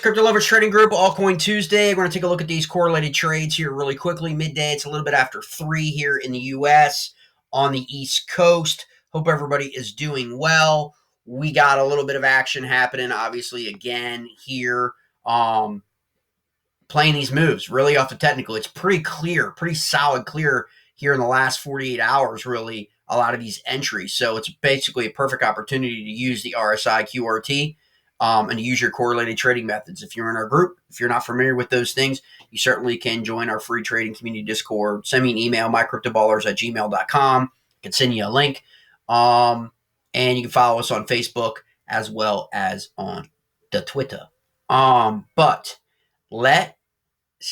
Crypto Lovers Trading Group, Altcoin Tuesday. We're going to take a look at these correlated trades here really quickly. Midday, it's a little bit after 3 here in the U.S. on the East Coast. Hope everybody is doing well. We got a little bit of action happening, obviously, again here. Playing these moves really off the technical. It's pretty clear, pretty solid clear here in the last 48 hours, really, a lot of these entries. So it's basically a perfect opportunity to use the RSI QRT and use your correlated trading methods. If you're in our group, if you're not familiar with those things, you certainly can join our free trading community Discord. Send me an email, mycryptoballers@gmail.com. I can send you a link. And you can follow us on Facebook as well as on the Twitter. But let's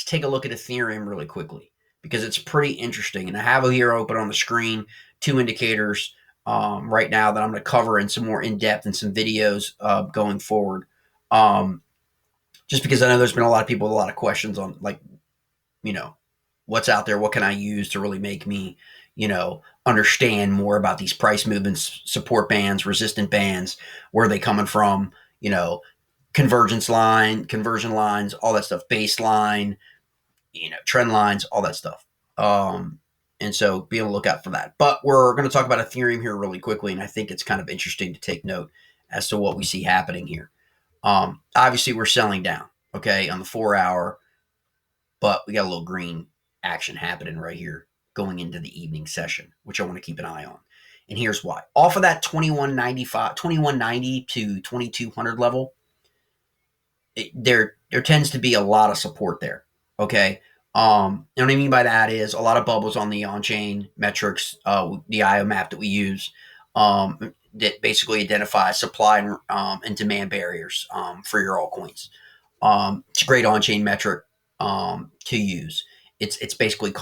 take a look at Ethereum really quickly because it's pretty interesting. And I have here open on the screen 2 indicators right now that I'm going to cover in some more in-depth and some videos going forward. Just because I know there's been a lot of people with a lot of questions on, like, what's out there? What can I use to really make me, understand more about these price movements, support bands, resistant bands, where are they coming from, conversion lines, all that stuff, baseline, trend lines, all that stuff. And so be on the lookout for that. But we're going to talk about Ethereum here really quickly, and I think it's kind of interesting to take note as to what we see happening here. Obviously, we're selling down, okay, on the 4-hour, but we got a little green action happening right here going into the evening session, which I want to keep an eye on. And here's why. Off of that 2190 to 2200 level, there tends to be a lot of support there, okay? And what I mean by that is a lot of bubbles on the onchain metrics, the IO map that we use, that basically identify supply and demand barriers for your altcoins. It's a great onchain metric to use. It's basically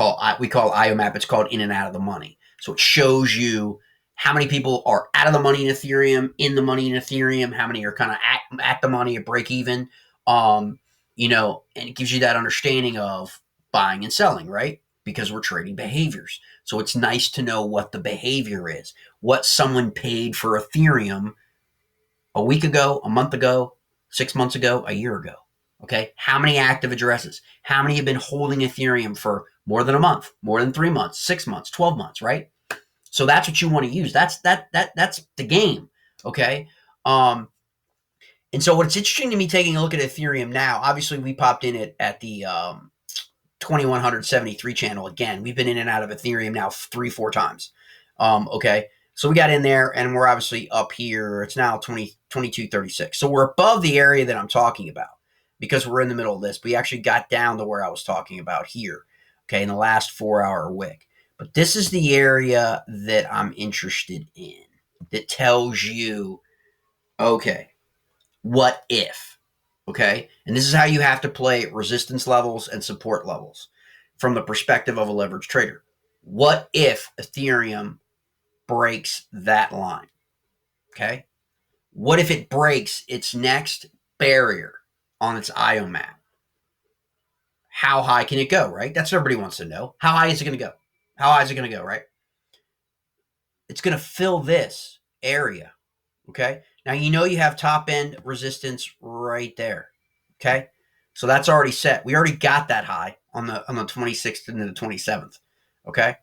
we call IO map. It's called in and out of the money. So it shows you how many people are out of the money in Ethereum, in the money in Ethereum, how many are kind of at the money at break even, and it gives you that understanding of buying and selling, right? Because we're trading behaviors. So it's nice to know what the behavior is, what someone paid for Ethereum a week ago, a month ago, 6 months ago, a year ago. Okay. How many active addresses? How many have been holding Ethereum for more than a month, more than 3 months, 6 months, 12 months, right? So that's what you want to use. That's the game. Okay. And so what's interesting to me taking a look at Ethereum now, obviously we popped in at the 2173 channel again. We've been in and out of Ethereum now 3-4 times. Okay. So we got in there and we're obviously up here. It's now 2236. So we're above the area that I'm talking about because we're in the middle of this. We actually got down to where I was talking about here. Okay. In the last 4-hour wick. But this is the area that I'm interested in that tells you, okay, what if? Okay. And this is how you have to play resistance levels and support levels from the perspective of a leveraged trader. What if Ethereum breaks that line? Okay. What if it breaks its next barrier on its IO map? How high can it go, right? That's what everybody wants to know. How high is it going to go? How high is it going to go, right? It's going to fill this area. Okay. Now, you have top end resistance right there. Okay. So that's already set. We already got that high on the 26th and the 27th. Okay.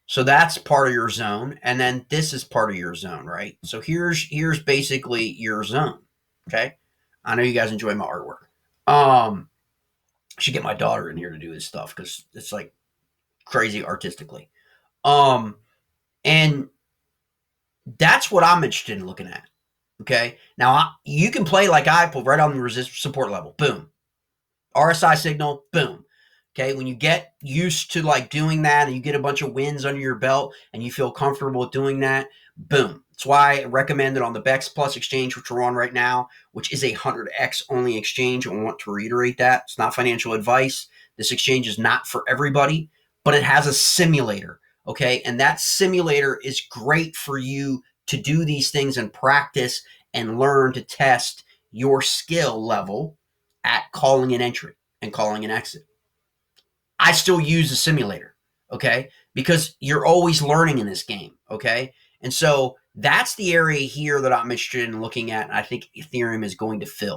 So that's part of your zone. And then this is part of your zone, right? So here's basically your zone. Okay. I know you guys enjoy my artwork. I should get my daughter in here to do this stuff because it's like crazy artistically. And that's what I'm interested in looking at. Okay. Now you can play like I pull right on the resist support level. Boom. RSI signal. Boom. Okay. When you get used to like doing that and you get a bunch of wins under your belt and you feel comfortable with doing that, boom. That's why I recommend it on the BexPlus exchange, which we're on right now, which is a 100x only exchange. I want to reiterate that. It's not financial advice. This exchange is not for everybody, but it has a simulator. Okay. And that simulator is great for you to do these things and practice and learn to test your skill level at calling an entry and calling an exit. I still use the simulator, okay? Because you're always learning in this game, okay? And so that's the area here that I'm interested in looking at, and I think Ethereum is going to fill.